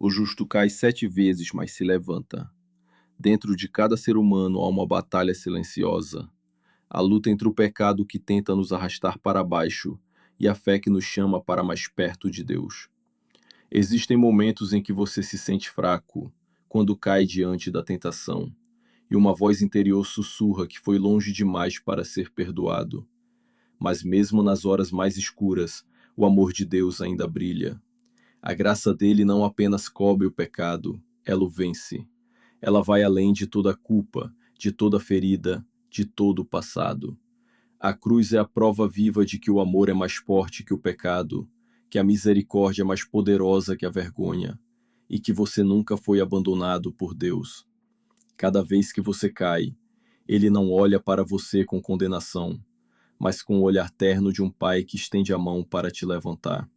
O justo cai 7 vezes, mas se levanta. Dentro de cada ser humano há uma batalha silenciosa. A luta entre o pecado que tenta nos arrastar para baixo e a fé que nos chama para mais perto de Deus. Existem momentos em que você se sente fraco, quando cai diante da tentação, e uma voz interior sussurra que foi longe demais para ser perdoado. Mas mesmo nas horas mais escuras, o amor de Deus ainda brilha. A graça dele não apenas cobre o pecado, ela o vence. Ela vai além de toda culpa, de toda ferida, de todo o passado. A cruz é a prova viva de que o amor é mais forte que o pecado, que a misericórdia é mais poderosa que a vergonha, e que você nunca foi abandonado por Deus. Cada vez que você cai, ele não olha para você com condenação, mas com o olhar terno de um pai que estende a mão para te levantar.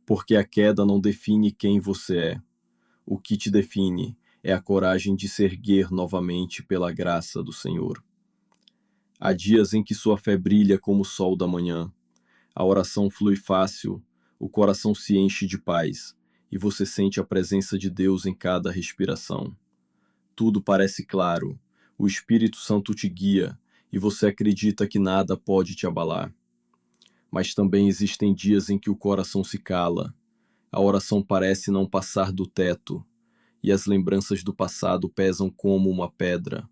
Porque a queda não define quem você é. O que te define é a coragem de se erguer novamente pela graça do Senhor. Há dias em que sua fé brilha como o sol da manhã, a oração flui fácil, o coração se enche de paz, e você sente a presença de Deus em cada respiração. Tudo parece claro, o Espírito Santo te guia, e você acredita que nada pode te abalar. Mas também existem dias em que o coração se cala, a oração parece não passar do teto, e as lembranças do passado pesam como uma pedra.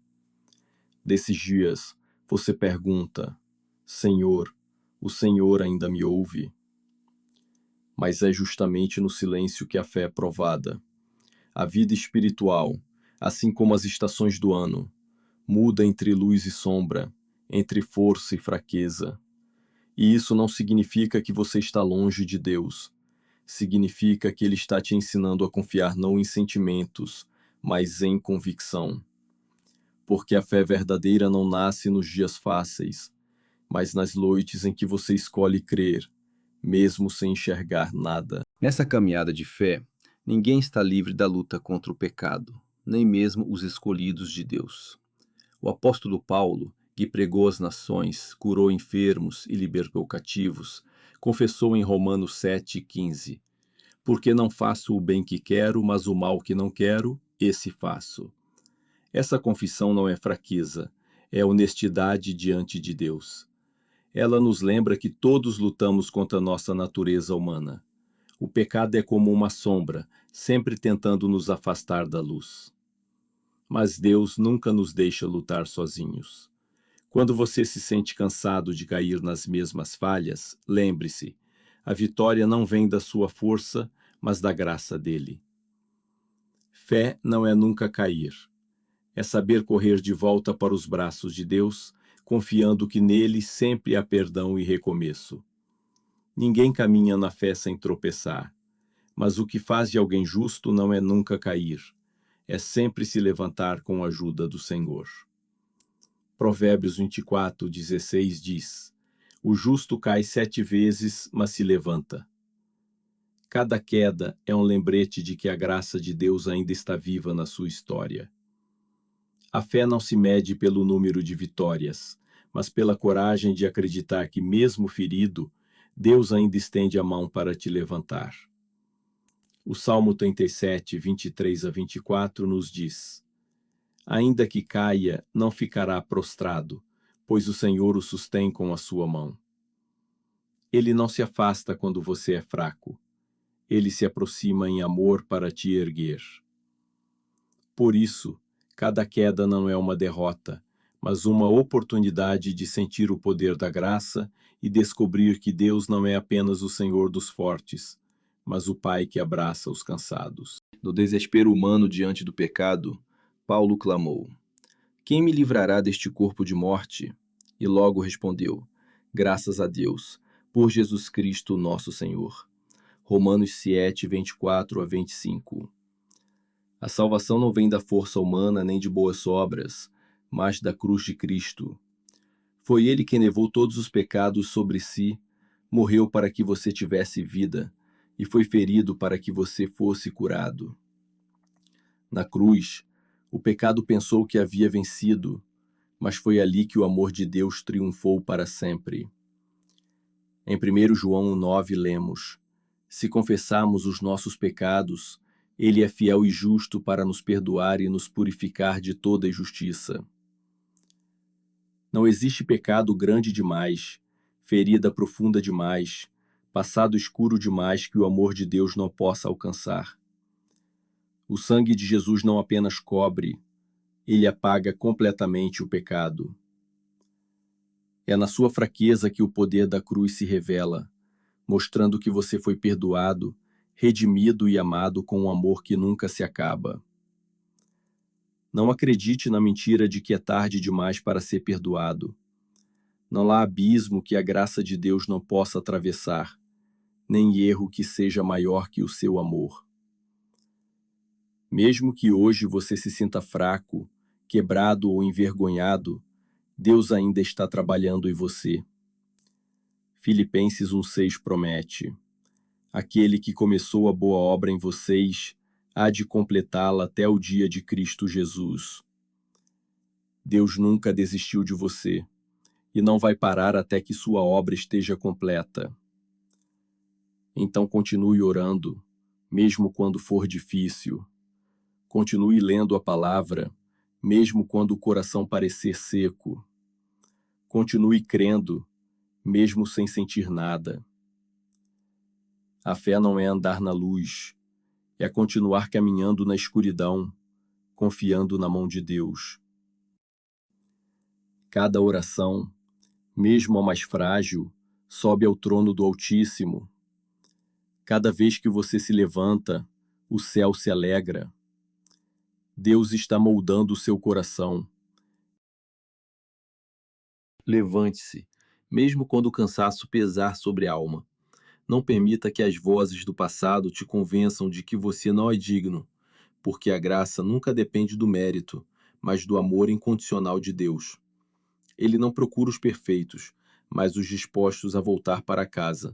Desses dias, você pergunta: Senhor, o Senhor ainda me ouve? Mas é justamente no silêncio que a fé é provada. A vida espiritual, assim como as estações do ano, muda entre luz e sombra, entre força e fraqueza. E isso não significa que você está longe de Deus. Significa que Ele está te ensinando a confiar não em sentimentos, mas em convicção. Porque a fé verdadeira não nasce nos dias fáceis, mas nas noites em que você escolhe crer, mesmo sem enxergar nada. Nessa caminhada de fé, ninguém está livre da luta contra o pecado, nem mesmo os escolhidos de Deus. O apóstolo Paulo, que pregou às nações, curou enfermos e libertou cativos, confessou em Romanos 7,15: Porque não faço o bem que quero, mas o mal que não quero, esse faço. Essa confissão não é fraqueza, é honestidade diante de Deus. Ela nos lembra que todos lutamos contra a nossa natureza humana. O pecado é como uma sombra, sempre tentando nos afastar da luz. Mas Deus nunca nos deixa lutar sozinhos. Quando você se sente cansado de cair nas mesmas falhas, lembre-se, a vitória não vem da sua força, mas da graça dele. Fé não é nunca cair. É saber correr de volta para os braços de Deus, confiando que nele sempre há perdão e recomeço. Ninguém caminha na fé sem tropeçar, mas o que faz de alguém justo não é nunca cair, é sempre se levantar com a ajuda do Senhor. Provérbios 24:16 diz: O justo cai 7 vezes, mas se levanta. Cada queda é um lembrete de que a graça de Deus ainda está viva na sua história. A fé não se mede pelo número de vitórias, mas pela coragem de acreditar que, mesmo ferido, Deus ainda estende a mão para te levantar. O Salmo 37, 23-24 nos diz: Ainda que caia, não ficará prostrado, pois o Senhor o sustém com a sua mão. Ele não se afasta quando você é fraco. Ele se aproxima em amor para te erguer. Por isso, cada queda não é uma derrota, mas uma oportunidade de sentir o poder da graça e descobrir que Deus não é apenas o Senhor dos fortes, mas o Pai que abraça os cansados. No desespero humano diante do pecado, Paulo clamou: Quem me livrará deste corpo de morte? E logo respondeu: Graças a Deus, por Jesus Cristo nosso Senhor. Romanos 7, 24-25. A salvação não vem da força humana nem de boas obras, mas da cruz de Cristo. Foi Ele quem levou todos os pecados sobre si, morreu para que você tivesse vida, e foi ferido para que você fosse curado. Na cruz, o pecado pensou que havia vencido, mas foi ali que o amor de Deus triunfou para sempre. Em 1 João 9 lemos: Se confessarmos os nossos pecados, Ele é fiel e justo para nos perdoar e nos purificar de toda injustiça. Não existe pecado grande demais, ferida profunda demais, passado escuro demais que o amor de Deus não possa alcançar. O sangue de Jesus não apenas cobre, ele apaga completamente o pecado. É na sua fraqueza que o poder da cruz se revela, mostrando que você foi perdoado, redimido e amado com um amor que nunca se acaba. Não acredite na mentira de que é tarde demais para ser perdoado. Não há abismo que a graça de Deus não possa atravessar, nem erro que seja maior que o seu amor. Mesmo que hoje você se sinta fraco, quebrado ou envergonhado, Deus ainda está trabalhando em você. Filipenses 1,6 promete: aquele que começou a boa obra em vocês há de completá-la até o dia de Cristo Jesus. Deus nunca desistiu de você e não vai parar até que sua obra esteja completa. Então continue orando, mesmo quando for difícil. Continue lendo a palavra, mesmo quando o coração parecer seco. Continue crendo, mesmo sem sentir nada. A fé não é andar na luz, é continuar caminhando na escuridão, confiando na mão de Deus. Cada oração, mesmo a mais frágil, sobe ao trono do Altíssimo. Cada vez que você se levanta, o céu se alegra. Deus está moldando o seu coração. Levante-se, mesmo quando o cansaço pesar sobre a alma. Não permita que as vozes do passado te convençam de que você não é digno, porque a graça nunca depende do mérito, mas do amor incondicional de Deus. Ele não procura os perfeitos, mas os dispostos a voltar para casa.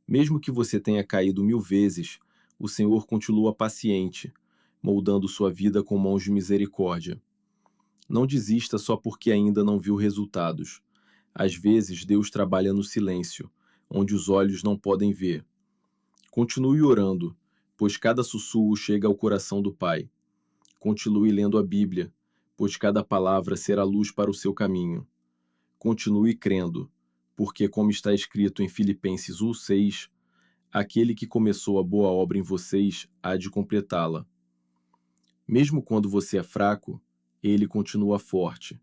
Mesmo que você tenha caído 1000 vezes, o Senhor continua paciente, moldando sua vida com mãos de misericórdia. Não desista só porque ainda não viu resultados. Às vezes, Deus trabalha no silêncio, onde os olhos não podem ver. Continue orando, pois cada sussurro chega ao coração do Pai. Continue lendo a Bíblia, pois cada palavra será luz para o seu caminho. Continue crendo, porque, como está escrito em Filipenses 1,6, aquele que começou a boa obra em vocês há de completá-la. Mesmo quando você é fraco, ele continua forte.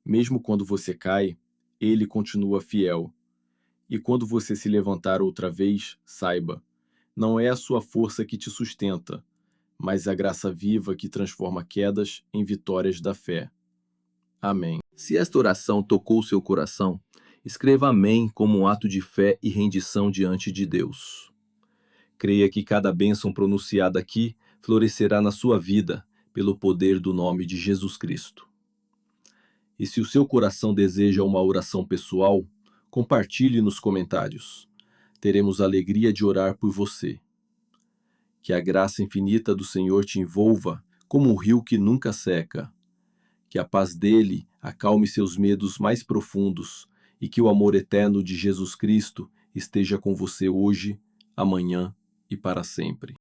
Mesmo quando você cai, ele continua fiel. E quando você se levantar outra vez, saiba, não é a sua força que te sustenta, mas a graça viva que transforma quedas em vitórias da fé. Amém. Se esta oração tocou seu coração, escreva amém como um ato de fé e rendição diante de Deus. Creia que cada bênção pronunciada aqui florescerá na sua vida, pelo poder do nome de Jesus Cristo. E se o seu coração deseja uma oração pessoal, compartilhe nos comentários. Teremos a alegria de orar por você. Que a graça infinita do Senhor te envolva como um rio que nunca seca. Que a paz dele acalme seus medos mais profundos e que o amor eterno de Jesus Cristo esteja com você hoje, amanhã e para sempre.